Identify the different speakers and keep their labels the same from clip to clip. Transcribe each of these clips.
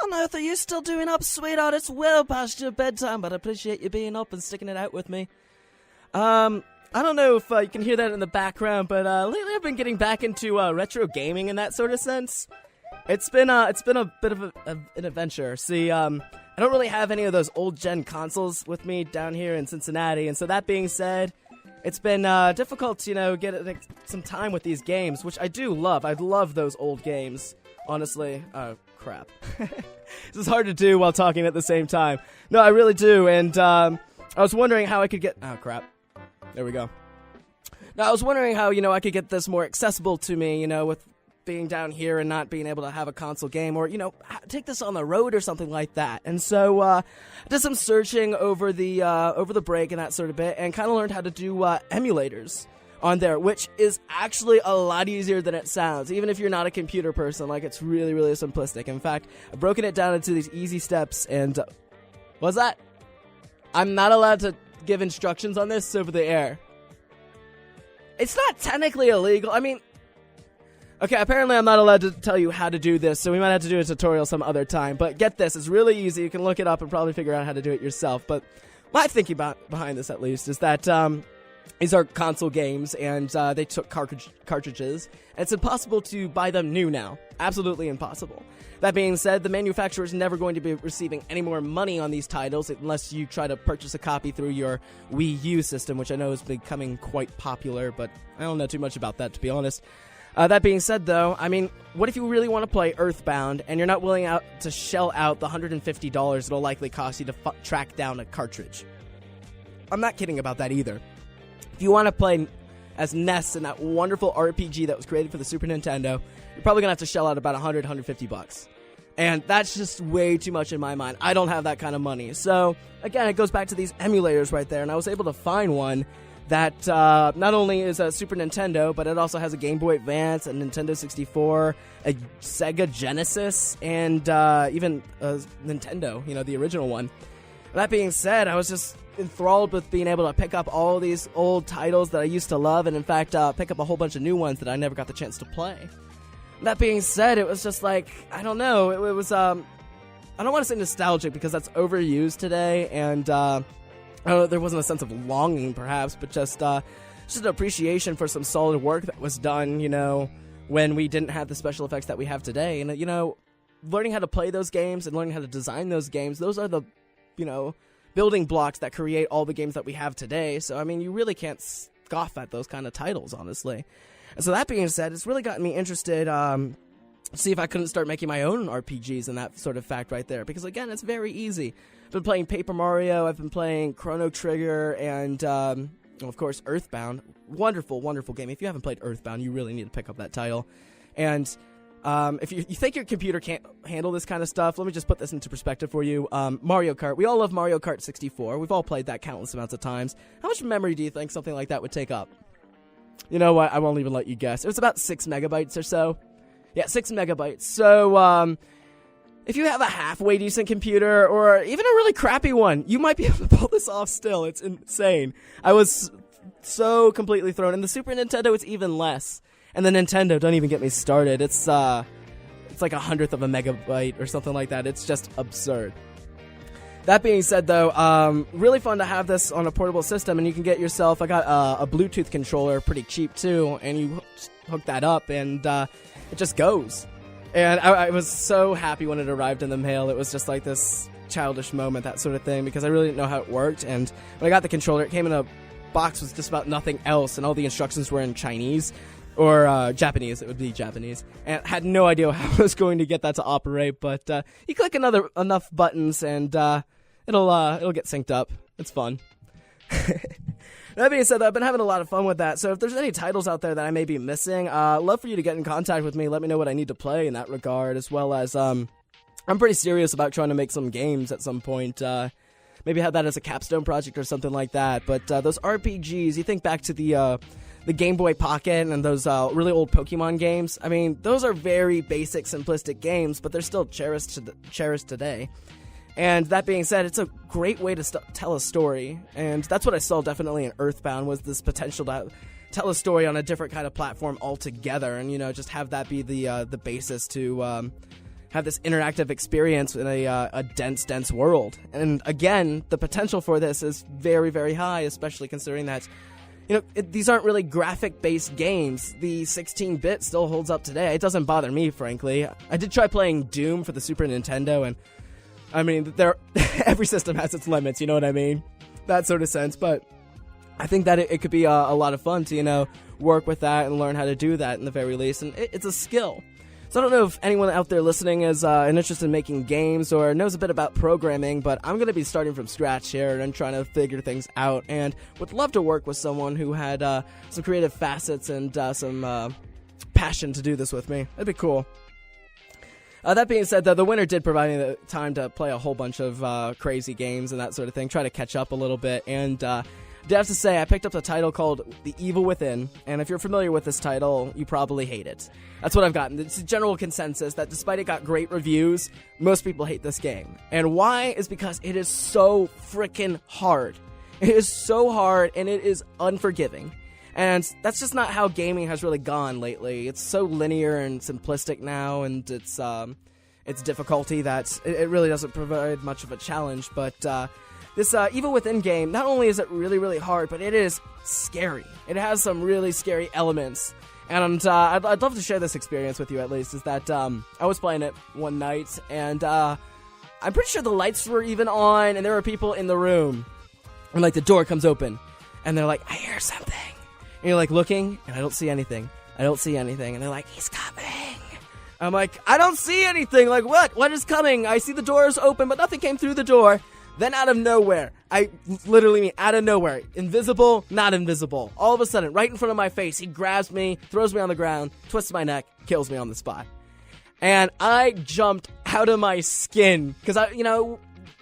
Speaker 1: On earth are you still doing up, sweetheart? It's well past your bedtime, but I appreciate you being up and sticking it out with me. I don't know if you can hear that in the background, but lately I've been getting back into retro gaming in that sort of sense. It's been a bit of an adventure. See, I don't really have any of those old-gen consoles with me down here in Cincinnati, and so that being said, it's been difficult to, get some time with these games, which I do love. I love those old games, honestly. Crap. This is hard to do while talking at the same time. No, I really do, and I was wondering how I could get... Oh, crap. There we go. Now, I was wondering how, I could get this more accessible to me, with being down here and not being able to have a console game, or, take this on the road or something like that. And so, I did some searching over the break and that sort of bit, and kind of learned how to do emulators on there, which is actually a lot easier than it sounds, even if you're not a computer person. Like, it's really, really simplistic. In fact, I've broken it down into these easy steps, and... what's that? I'm not allowed to give instructions on this over the air. It's not technically illegal. I mean... Okay, apparently I'm not allowed to tell you how to do this, so we might have to do a tutorial some other time. But get this, it's really easy. You can look it up and probably figure out how to do it yourself. But my thinking behind this, at least, is that... these are console games, and they took cartridges, and it's impossible to buy them new now. Absolutely impossible. That being said, the manufacturer is never going to be receiving any more money on these titles unless you try to purchase a copy through your Wii U system, which I know is becoming quite popular, but I don't know too much about that, to be honest. That being said, though, I mean, what if you really want to play Earthbound, and you're not willing to shell out the $150 it'll likely cost you to track down a cartridge? I'm not kidding about that either. If you want to play as Ness in that wonderful RPG that was created for the Super Nintendo, you're probably going to have to shell out about $100-$150. And that's just way too much in my mind. I don't have that kind of money. So, again, it goes back to these emulators right there, and I was able to find one that not only is a Super Nintendo, but it also has a Game Boy Advance, a Nintendo 64, a Sega Genesis, and even a Nintendo, the original one. That being said, I was just enthralled with being able to pick up all these old titles that I used to love, and in fact pick up a whole bunch of new ones that I never got the chance to play. That being said, it was just like, I don't know, it was I don't want to say nostalgic because that's overused today, and I don't know, there wasn't a sense of longing perhaps, but just an appreciation for some solid work that was done, when we didn't have the special effects that we have today. And learning how to play those games and learning how to design those games, those are the building blocks that create all the games that we have today. So, I mean, you really can't scoff at those kind of titles, honestly. And so that being said, it's really gotten me interested, see if I couldn't start making my own RPGs and that sort of fact right there. Because, again, it's very easy. I've been playing Paper Mario, I've been playing Chrono Trigger, and, of course, Earthbound. Wonderful, wonderful game. If you haven't played Earthbound, you really need to pick up that title. And... if you think your computer can't handle this kind of stuff, let me just put this into perspective for you. Mario Kart. We all love Mario Kart 64. We've all played that countless amounts of times. How much memory do you think something like that would take up? You know what? I won't even let you guess. It was about 6 megabytes or so. Yeah, 6 megabytes. So, if you have a halfway decent computer, or even a really crappy one, you might be able to pull this off still. It's insane. I was so completely thrown. And the Super Nintendo, it's even less. And the Nintendo, don't even get me started. It's like 1/100 of a megabyte or something like that. It's just absurd. That being said, though, really fun to have this on a portable system, and you can get yourself, I got a Bluetooth controller, pretty cheap too, and you hook that up, and it just goes. And I was so happy when it arrived in the mail. It was just like this childish moment, that sort of thing, because I really didn't know how it worked. And when I got the controller, it came in a box with just about nothing else, and all the instructions were in Chinese. Or Japanese, it would be Japanese. And I had no idea how I was going to get that to operate, but you click enough buttons and it'll get synced up. It's fun. That being said, I've been having a lot of fun with that, so if there's any titles out there that I may be missing, I'd love for you to get in contact with me, let me know what I need to play in that regard, as well as, I'm pretty serious about trying to make some games at some point, maybe have that as a capstone project or something like that, but those RPGs, you think back to the Game Boy Pocket and those really old Pokemon games. I mean, those are very basic, simplistic games, but they're still cherished today. And that being said, it's a great way to tell a story, and that's what I saw definitely in Earthbound, was this potential to tell a story on a different kind of platform altogether, and just have that be the basis to have this interactive experience in a dense world. And again, the potential for this is very, very high, especially considering that, these aren't really graphic-based games. The 16-bit still holds up today. It doesn't bother me, frankly. I did try playing Doom for the Super Nintendo, and I mean, every system has its limits, you know what I mean? That sort of sense, but I think that it could be a lot of fun to, work with that and learn how to do that in the very least, and it's a skill. So I don't know if anyone out there listening is interested in making games or knows a bit about programming, but I'm going to be starting from scratch here and trying to figure things out, and would love to work with someone who had some creative facets and some passion to do this with me. That'd be cool. That being said, though, the winter did provide me the time to play a whole bunch of crazy games and that sort of thing, try to catch up a little bit, and I do have to say, I picked up a title called The Evil Within, and if you're familiar with this title, you probably hate it. That's what I've gotten. It's a general consensus that despite it got great reviews, most people hate this game. And why is because it is so freaking hard. It is so hard, and it is unforgiving. And that's just not how gaming has really gone lately. It's so linear and simplistic now, and it's difficulty that it really doesn't provide much of a challenge, but this Evil Within game, not only is it really, really hard, but it is scary. It has some really scary elements. And I'd love to share this experience with you, at least, is that I was playing it one night, and I'm pretty sure the lights were even on, and there were people in the room. And, the door comes open, and they're like, I hear something. And you're, looking, and I don't see anything. I don't see anything. And they're like, he's coming. I'm like, I don't see anything. What? What is coming? I see the doors open, but nothing came through the door. Then out of nowhere, I literally mean out of nowhere, invisible, not invisible. All of a sudden, right in front of my face, he grabs me, throws me on the ground, twists my neck, kills me on the spot. And I jumped out of my skin, because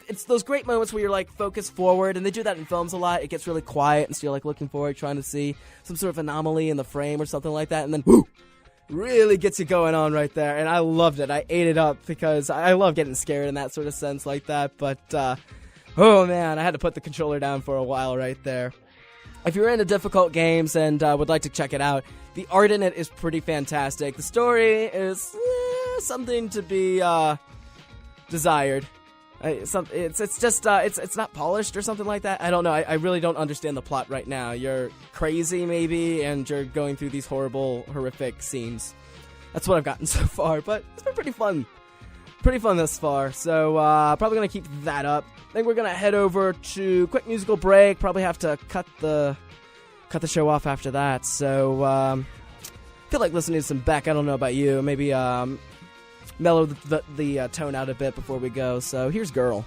Speaker 1: it's those great moments where you're focused forward, and they do that in films a lot. It gets really quiet, and so you're looking forward, trying to see some sort of anomaly in the frame or something like that, and then whoo! Really gets you going on right there, and I loved it. I ate it up because I love getting scared in that sort of sense like that, but oh man, I had to put the controller down for a while right there. If you're into difficult games and would like to check it out, the art in it is pretty fantastic. The story is something to be desired. It's not polished or something like that. I don't know. I really don't understand the plot right now. You're crazy maybe, and you're going through these horrible, horrific scenes. That's what I've gotten so far, but it's been pretty fun. Pretty fun thus far. So probably gonna keep that up. I think we're gonna head over to quick musical break. Probably have to cut the show off after that. So I feel like listening to some Beck. I don't know about you. Maybe mellow the tone out a bit before we go. So here's Girl.